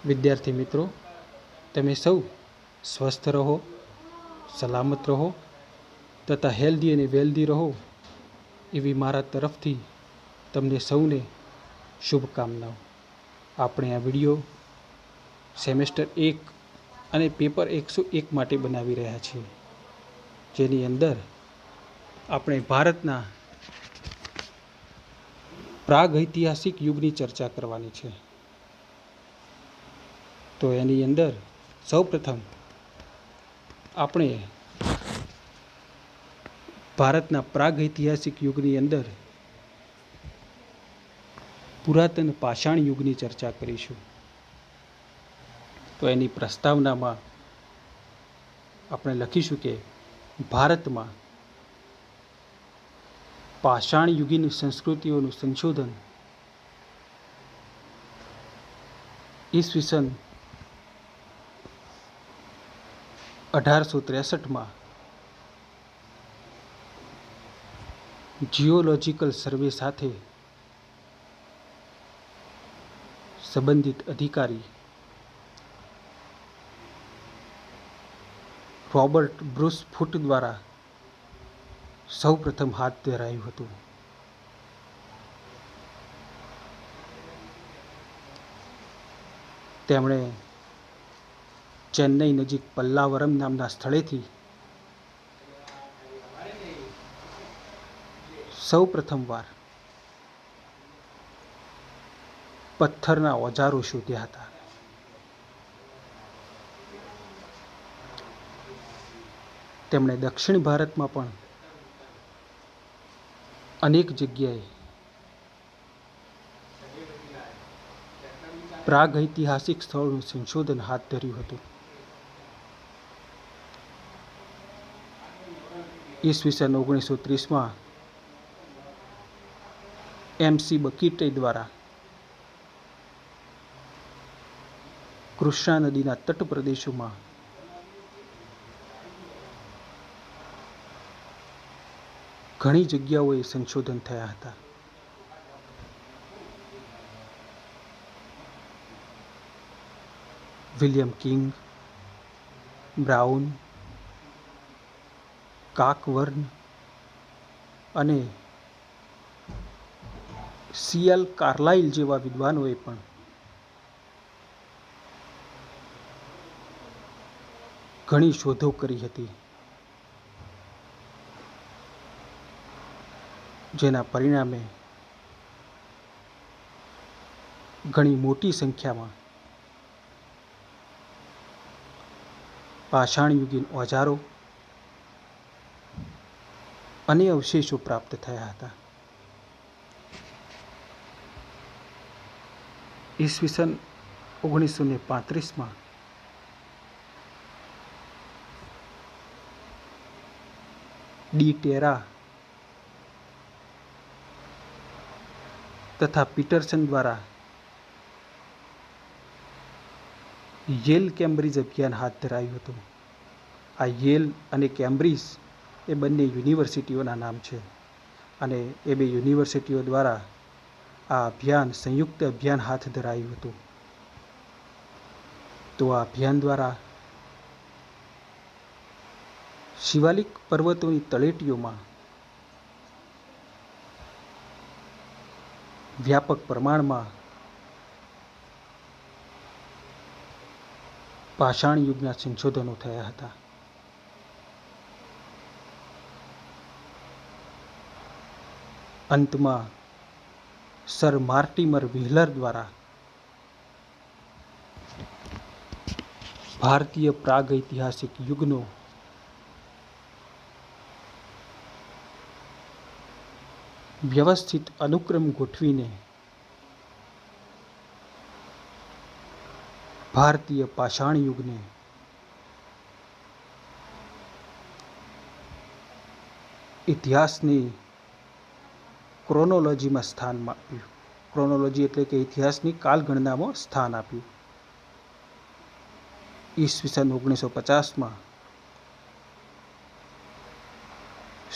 વિદ્યાર્થી મિત્રો, તમે સૌ સ્વસ્થ રહો, સલામત રહો તથા હેલ્ધી અને વેલ્ધી રહો એવી મારા તરફથી તમને સૌને શુભકામનાઓ. આપણે આ વિડીયો સેમેસ્ટર 1 અને પેપર 101 માટે બનાવી રહ્યા છીએ, જેની અંદર આપણે ભારતના પ્રાગૈતિહાસિક યુગની ચર્ચા કરવાની છે. તો એની અંદર સૌપ્રથમ આપણે ભારતના પ્રાગૈતિહાસિક યુગની અંદર પુરાતન પાષાણ યુગની ચર્ચા કરીશું. તો એની પ્રસ્તાવનામાં આપણે લખીશું કે ભારતમાં પાષાણ યુગીન સંસ્કૃતિઓનું સંશોધન ઈસવીસન 1863માં જીઓલોજિકલ સર્વે સાથે સંબંધિત અધિકારી રોબર્ટ બ્રુસ ફૂટ દ્વારા સૌપ્રથમ હાથ ધરાયું હતું. તેમણે ચેન્નઈ નજીક પલ્લાવરમ નામના સ્થળેથી સૌપ્રથમવાર પથ્થરના ઓજારો શોધ્યા હતા. તેમણે દક્ષિણ ભારતમાં પણ અનેક જગ્યાએ પ્રાગૈતિહાસિક સ્થળોનું સંશોધન હાથ ધર્યું હતું. ઈસવીસન 1930માં MC બકીટે દ્વારા કૃષ્ણા નદીના તટ પ્રદેશોમાં ઘણી જગ્યાઓએ સંશોધન થયા હતા. વિલિયમ કિંગ, બ્રાઉન, કાકવર્ન અને CL કાર્લાઇલ જેવા વિદ્વાનોએ પણ ઘણી શોધો કરી હતી, જેના પરિણામે ઘણી મોટી સંખ્યામાં પાષાણયુગીન ઓજારો અને અવશેષો પ્રાપ્ત થયા હતા. ઈસવીસન 1935માં ડી ટેરા તથા પીટરસન દ્વારા યેલ કેમ્બ્રિજ અભિયાન હાથ ધરાયું હતું. આ યેલ અને કેમ્બ્રિજ એ બંને યુનિવર્સિટીઓના નામ છે અને એ બે યુનિવર્સિટીઓ દ્વારા આ અભિયાન સંયુક્ત અભિયાન હાથ ધરાયું હતું. તો આ અભિયાન દ્વારા શિવાલિક પર્વતોની તળેટીઓમાં વ્યાપક પ્રમાણમાં પાષાણ યુગના સંશોધનો થયા હતા. અંતમાં સર માર્ટિમર વ્હીલર દ્વારા ભારતીય પ્રાગૈતિહાસિક યુગનો વ્યવસ્થિત અનુક્રમ ગોઠવીને ભારતીય પાષાણ યુગને ઇતિહાસની ક્રોનોલોજીમાં સ્થાનમાં આપ્યું. ક્રોનોલોજી એટલે કે ઇતિહાસની કાલગણનામાં સ્થાન આપ્યું. ઈસવીસન 1950માં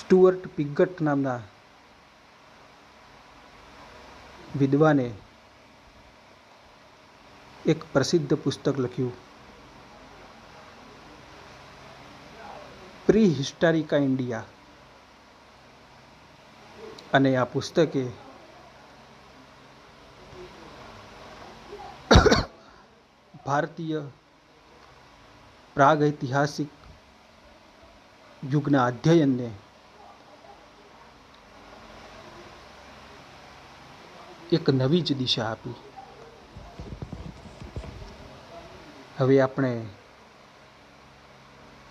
સ્ટુઅર્ટ પિગટ નામના વિદ્વાને એક પ્રસિદ્ધ પુસ્તક લખ્યું, પ્રી હિસ્ટોરિકા ઇન્ડિયા. અને આ પુસ્તકે ભારતીય પ્રાગૈતિહાસિક યુગના અધ્યયનને એક નવી જ દિશા આપી. હવે આપણે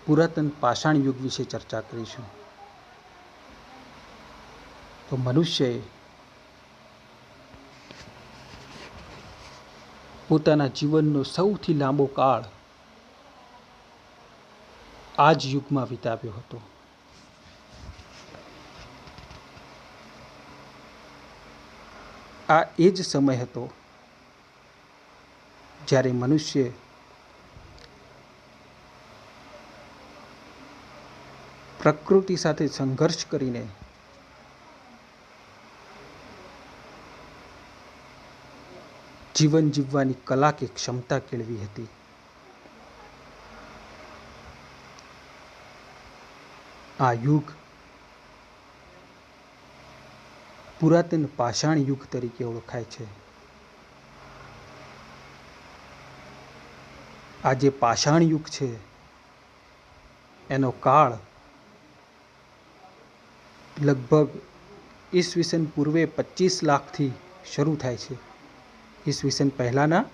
પુરાતન પાષાણ યુગ વિશે ચર્ચા કરીશું. તો મનુષ્યએ પોતાના જીવનનો સૌથી લાંબો કાળ આ જ યુગમાં વિતાવ્યો હતો. આ એ જ સમય હતો જ્યારે મનુષ્ય પ્રકૃતિ સાથે સંઘર્ષ કરીને જીવન જીવવાની કલા કે ક્ષમતા કેળવી હતી. આ યુગ પુરાતન પાષાણ યુગ તરીકે ઓળખાય છે. આ જે પાષાણ યુગ છે એનો કાળ લગભગ ઈસવીસન પૂર્વે 25 લાખથી શરૂ થાય છે. ઈસવીસન પહેલાંના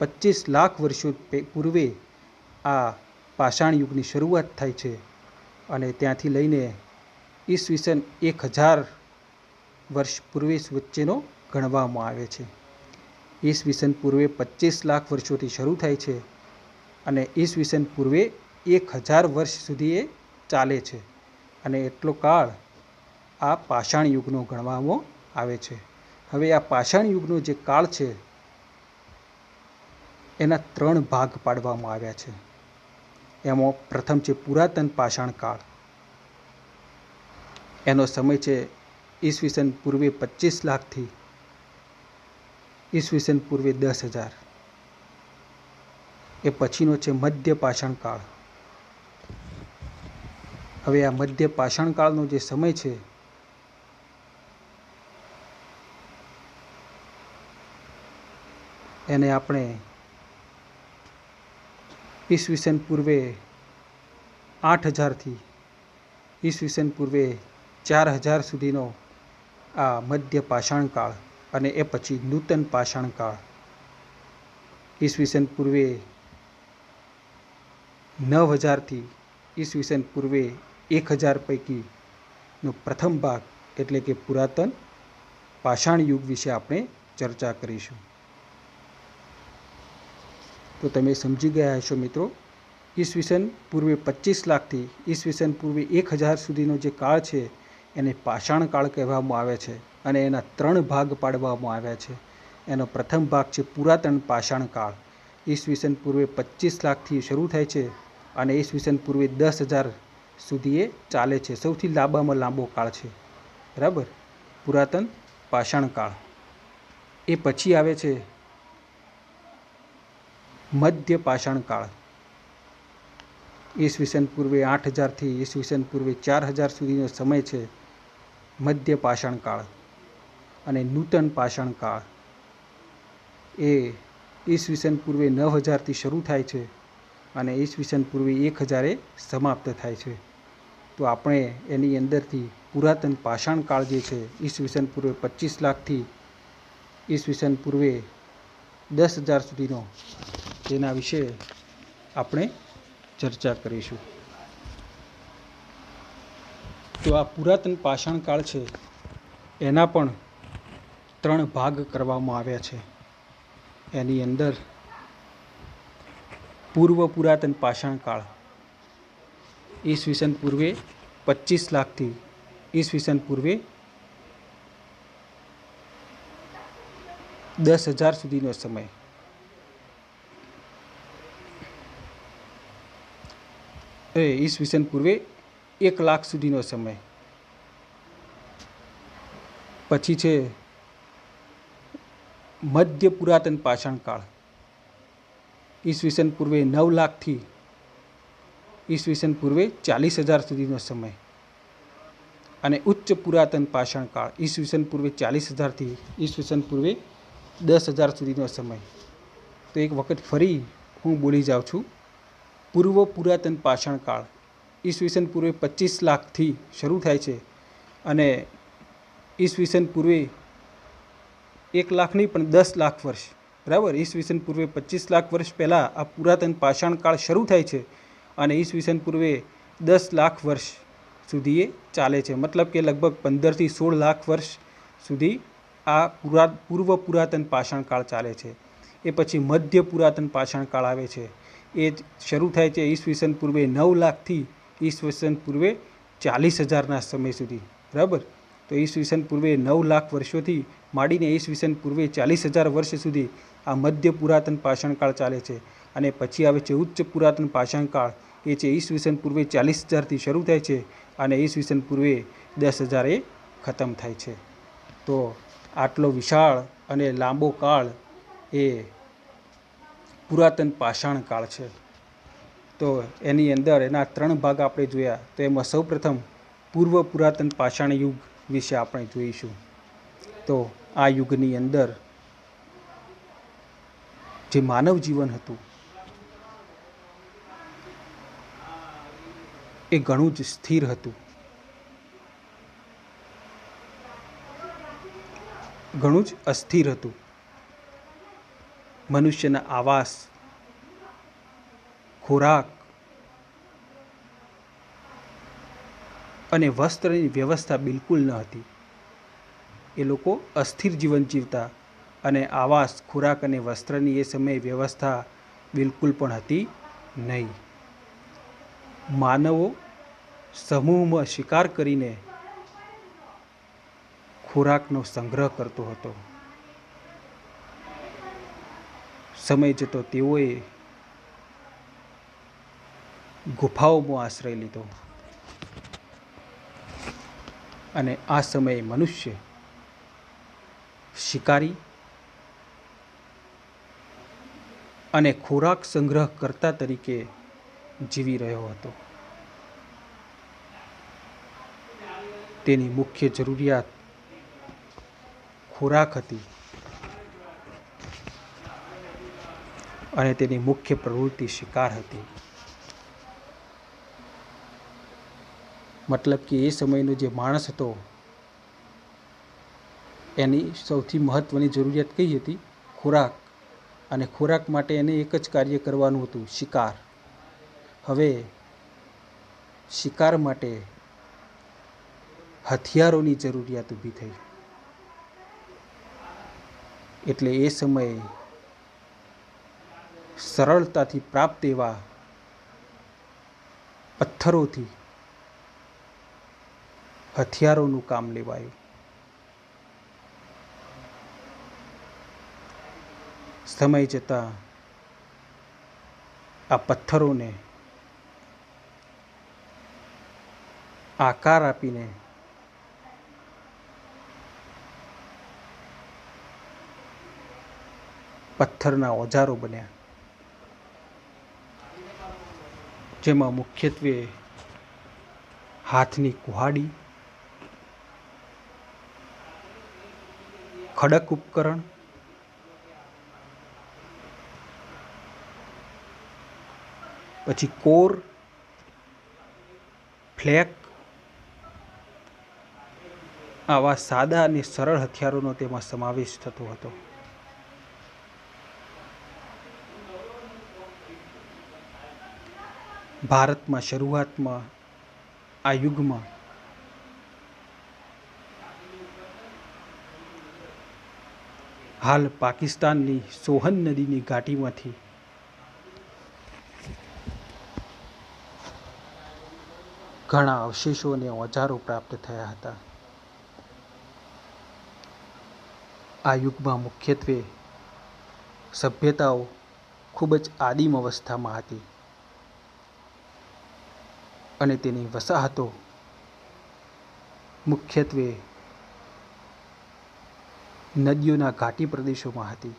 25 લાખ વર્ષો પૂર્વે આ પાષાણ યુગની શરૂઆત થાય છે અને ત્યાંથી લઈને ઈસવીસન 1000 વર્ષ પૂર્વે વચ્ચેનો ગણવામાં આવે છે. ઈસવીસન પૂર્વે 25 લાખ વર્ષોથી શરૂ થાય છે અને ઈસવીસન પૂર્વે 1000 વર્ષ સુધી એ ચાલે છે અને એટલો કાળ આ પાષાણ યુગનો ગણવામાં આવે છે. હવે આ પાષાણ યુગનો જે કાળ છે એના 3 ભાગ પાડવામાં આવ્યા છે. એમાં પ્રથમ છે પુરાતન પાષાણ કાળ. એનો સમય છે ઈસવીસન પૂર્વે 25 લાખથી ઈસવીસન પૂર્વે 10,000. એ પછીનો છે મધ્ય પાષાણ કાળ. હવે આ મધ્ય પાષાણ કાળનો જે સમય છે એને આપણે ઈસવીસન પૂર્વે 8,000થી ઈસવીસન પૂર્વે 4,000 સુધીનો આ મધ્ય પાષાણ કાળ અને એ પછી નૂતન પાષાણ કાળ ઈસવીસન પૂર્વે 9,000થી ઈસવીસન પૂર્વે 1,000 પૈકીનો પ્રથમ ભાગ એટલે કે પુરાતન પાષાણ યુગ વિશે આપણે ચર્ચા કરીશું. તો તમે સમજી ગયા હશો મિત્રો, ઈસવીસન પૂર્વે 25 લાખથી ઈસવીસન પૂર્વે 1,000 સુધીનો જે કાળ છે એને પાષાણ કાળ કહેવામાં આવે છે અને એના 3 ભાગ પાડવામાં આવ્યા છે. એનો પ્રથમ ભાગ છે પુરાતન પાષાણ કાળ. ઈસવીસન પૂર્વે 25 લાખથી શરૂ થાય છે અને ઈસવીસન પૂર્વે 10,000 સુધી એ ચાલે છે. સૌથી લાંબામાં લાંબો કાળ છે, બરાબર, પુરાતન પાષાણ કાળ. એ પછી આવે છે મધ્ય પાષાણ કાળ. ઈસવીસન પૂર્વે 8,000થી ઈસવીસન પૂર્વે 4,000 સુધીનો સમય છે મધ્ય પાષાણ કાળ. અને નૂતન પાષાણ કાળ એ ઈસવીસન પૂર્વે 9,000થી શરૂ થાય છે અને ઈસવીસન પૂર્વે 1,000 સમાપ્ત થાય છે. તો આપણે એની અંદરથી પુરાતન પાષાણ કાળ જે છે ઈસવીસન પૂર્વે 25 લાખથી ઈસવીસન પૂર્વે 10,000 સુધીનો, તેના વિશે આપણે ચર્ચા કરીશું. તો આ પુરાતન પાષાણ કાળ છે એના પણ 3 ભાગ કરવામાં આવ્યા છે. એની અંદર પૂર્વ પુરાતન પાષાણ કાળ ઈસવીસન પૂર્વે 25 લાખથી ઈસવીસન પૂર્વે 10,000 સુધીનો સમય. ઈસવીસન પૂર્વે 1,00,000 સુધીનો સમય. પછી છે મધ્ય પુરાતન પાષાણ કાળ ઈસવીસન પૂર્વે 9 લાખથી ઈસવીસન પૂર્વે 40,000 સુધીનો સમય. અને ઉચ્ચ પુરાતન પાષાણ કાળ ઈસવીસન પૂર્વે 40,000થી ઈસવીસન પૂર્વે 10,000 સુધીનો સમય. તો એક વખત ફરી હું બોલી જાઉં છું. પૂર્વ પુરાતન પાષાણ કાળ ઈસવીસન પૂર્વે 25 લાખથી શરૂ થાય છે અને ઈસવીસન પૂર્વે 1 લાખ નહીં પણ 10 લાખ વર્ષ, બરાબર. ઈસવીસન પૂર્વે 25 લાખ વર્ષ પહેલાં આ પુરાતન પાષાણ કાળ શરૂ થાય છે અને ઈસવીસન પૂર્વે 10 લાખ વર્ષ સુધી એ ચાલે છે. મતલબ કે લગભગ 15થી 16 લાખ વર્ષ સુધી આ પૂર્વ પુરાતન પાષાણ કાળ ચાલે છે. એ પછી મધ્ય પુરાતન પાષાણ કાળ આવે છે. એ શરૂ થાય છે ઈસવીસન પૂર્વે 9 લાખથી ઈસવીસન પૂર્વે 40,000ના સમય સુધી, બરાબર. તો ઈસવીસન પૂર્વે 9 લાખ વર્ષોથી માંડીને ઈસવીસન પૂર્વે 40,000 વર્ષ સુધી આ મધ્ય પુરાતન પાષાણ કાળ ચાલે છે. અને પછી આવે છે ઉચ્ચ પુરાતન પાષાણ કાળ. એ છે ઈસવીસન પૂર્વે 40,000થી શરૂ થાય છે અને ઈસવીસન પૂર્વે 10,000 એ ખતમ થાય છે. તો આટલો વિશાળ અને લાંબો કાળ એ પુરાતન પાષાણ કાળ છે. તો એની અંદર એના 3 ભાગ આપણે જોયા. તો એમાં સૌપ્રથમ પૂર્વ પુરાતન પાષાણ યુગ વિશે આપણે જોઈશું. તો આ યુગની અંદર જે માનવ જીવન હતું એ ઘણું જ સ્થિર હતું, ઘણું જ અસ્થિર હતું. મનુષ્યના આવાસ, ખોરાક અને વસ્ત્રની વ્યવસ્થા બિલકુલ ન હતી. એ લોકો અસ્થિર જીવન જીવતા અને આવાસ, ખોરાક અને વસ્ત્રની એ સમયે વ્યવસ્થા બિલકુલ પણ હતી નહીં. માનવો સમૂહમાં શિકાર કરીને ખોરાકનો સંગ્રહ કરતો હતો. સમય જતો તેઓએ ગુફાઓમાં આશ્રય લીધો અને આ સમયે મનુષ્ય શિકારી અને ખોરાક સંગ્રહ કરતા તરીકે જીવી રહ્યો હતો. તેની મુખ્ય જરૂરિયાત ખોરાક હતી અને તેની મુખ્ય પ્રવૃત્તિ શિકાર હતી. મતલબ કે એ સમયનો જે માણસ હતો એની સૌથી મહત્ત્વની જરૂરિયાત કઈ હતી? ખોરાક. અને ખોરાક માટે એને એક જ કાર્ય કરવાનું હતું, શિકાર. હવે શિકાર માટે હથિયારોની જરૂરિયાત ઊભી થઈ. એટલે એ સમયે સરળતાથી પ્રાપ્ત એવા પથ્થરોથી હથિયારોનું કામ લેવાયું. સમય જતાં આ પથ્થરોને આકાર આપીને પથ્થરના ઓજારો બન્યા, જેમાં મુખ્યત્વે હાથની કુહાડી, ખડક ઉપકરણ, પછી કોર, ફ્લેક, આવા સાદા અને સરળ હથિયારોનો તેમાં સમાવેશ થતો હતો. ભારતમાં શરૂઆતમાં આ યુગમાં હાલ પાકિસ્તાનની સોહન નદીની ઘાટીમાંથી ઘણા અવશેષો અને ઓજારો પ્રાપ્ત થયા હતા. આ યુગમાં મુખ્યત્વે સભ્યતાઓ ખૂબ જ આદિમ અવસ્થામાં હતી અને તેની વસાહતો મુખ્યત્વે નદીઓના ઘાટી પ્રદેશોમાં હતી.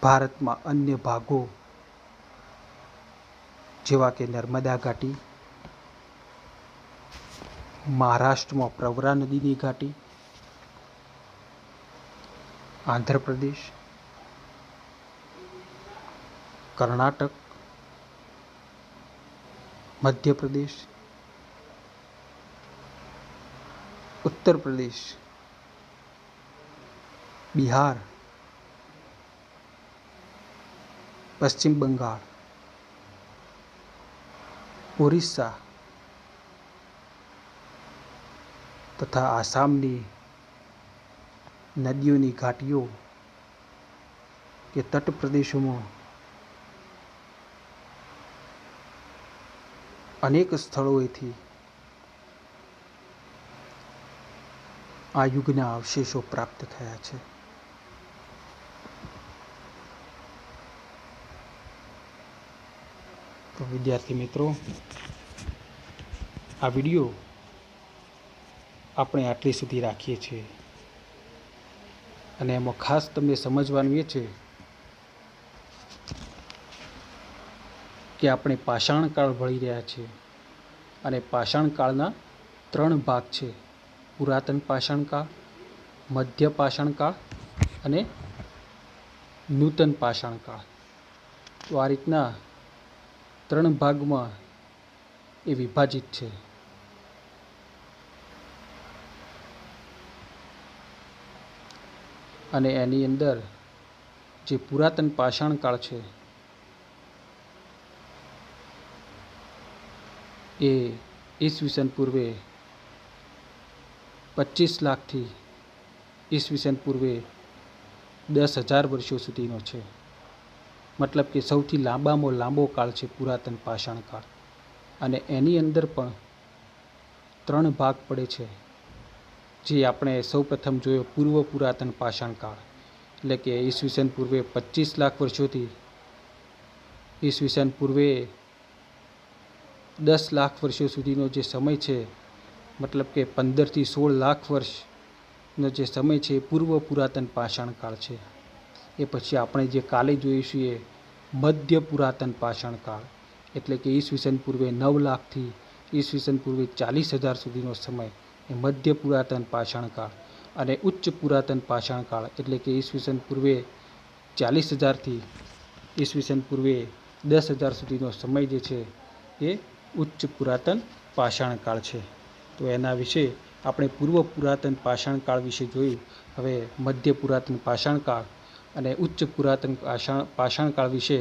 ભારતમાં અન્ય ભાગો જેવા કે નર્મદા ઘાટી, મહારાષ્ટ્રમાં પ્રવરા નદીની ઘાટી, આંધ્રપ્રદેશ, કર્ણાટક, મધ્યપ્રદેશ, ઉત્તર પ્રદેશ, બિહાર, પશ્ચિમ બંગાળ, ઓરિસ્સા તથા આસામની નદીઓની ઘાટીઓ કે તટ પ્રદેશોમાં અનેક સ્થળોએથી આ યુગના અવશેષો પ્રાપ્ત થયા છે. તો વિદ્યાર્થી મિત્રો, આ વિડીયો આપણે આટલી સુધી રાખીએ છીએ અને એમાં ખાસ તમને સમજવાનું એ છે કે આપણે પાષાણકાળ ભણી રહ્યા છીએ અને પાષાણકાળના 3 ભાગ છે: પુરાતન પાષાણકાળ, મધ્ય પાષાણકાળ અને નૂતન પાષાણકાળ. તો આ રીતના 3 ભાગમાં એ વિભાજિત છે. અને એની અંદર જે પુરાતન પાષાણકાળ છે એ ઈસવીસન પૂર્વે 25 લાખથી ઈસવીસન પૂર્વે 10,000 વર્ષો સુધીનો છે. મતલબ કે સૌથી લાંબામાં લાંબો કાળ છે પુરાતન પાષાણકાળ. અને એની અંદર પણ 3 ભાગ પડે છે. જે આપણે સૌપ્રથમ જોયો પૂર્વ પુરાતન પાષાણકાળ, એટલે કે ઈસવીસન પૂર્વે 25 લાખ વર્ષોથી ઈસવીસન પૂર્વે 10 લાખ વર્ષો સુધીનો જે સમય છે, મતલબ કે 15થી 16 લાખ વર્ષનો જે સમય છે એ પૂર્વ પુરાતન પાષાણકાળ છે. એ પછી આપણે જે કાલે જોઈશું એ મધ્ય પુરાતન પાષાણકાળ, એટલે કે ઈસવીસન પૂર્વે 9 લાખથી ઈસવીસન પૂર્વે 40,000 સુધીનો સમય એ મધ્ય પુરાતન પાષાણકાળ. અને ઉચ્ચ પુરાતન પાષાણકાળ, એટલે કે ઈસવીસન પૂર્વે 40,000થી ઈસવીસન પૂર્વે 10,000 સુધીનો સમય જે છે એ ઉચ્ચ પુરાતન પાષાણકાળ છે. તો એના વિશે આપણે પૂર્વ પુરાતન પાષાણકાળ વિશે જોયું. હવે મધ્ય પુરાતન પાષાણકાળ અને ઉચ્ચ પુરાતન પાષાણકાળ વિશે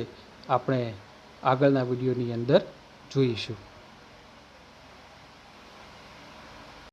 આપણે આગળના વિડીયોની અંદર જોઈશું.